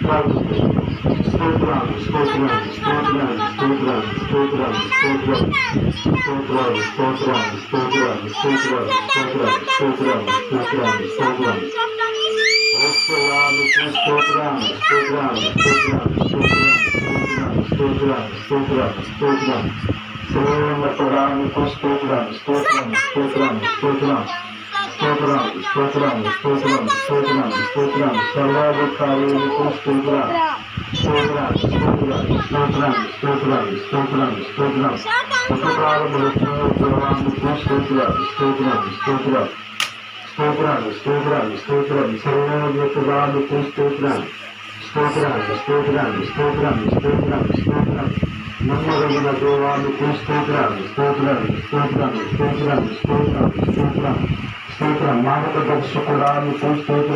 స్తోత్రాలు స్తోత్రాలు స్తోత్రాలు స్తోత్రాలు స్తోత్రాలు స్తోత్రాలు స్తోత్రాలు స్తోత్రాలు స్తోత్రాలు స్తోత్రాలు స్తోత్రాలు స్తోత్రాలు స్తోత్రాలు స్తోత్రాలు స్తోత్రాలు స్తోత్రాలు స్తోత్రాలు స్తోత్రాలు సర్వోన్నతుడానికి స్తోత్రాలు స్తోత్రాలు స్తోత్రాలు స్తోత్రాలు స్తోత్రాలు స్తోత్రాలు స్తోత్రాలు స్తోత్రాలు స్తోత్రాలు సర్వాధికారులకు స్తోత్రాలు స్తోత్రాలు స్తోత్రాలు స్తోత్రాలు స్తోత్రాలు స్తోత్రాలు స్తోత్రాలు ఉపకారములకు స్తోత్రాలు స్తోత్రాలు స్తోత్రాలు స్తోత్రాలు స్తోత్రాలు స్తోత్రాలు సర్వోన్నతుడానికి స్తోత్రాలు స్తోత్రాలు స్తోత్రాలు స్తోత్రాలు స్తోత్రాలు స్తోత్రాలు నమ్మదగిన దేవానికి స్తోత్రాలు స్తోత్రాలు స్తోత్రాలు స్తోత్రాలు స్తోత్రాలు స్తోత్రాలు స్తోత్రం మార్గదర్శకుడానికి స్తోత్రాలు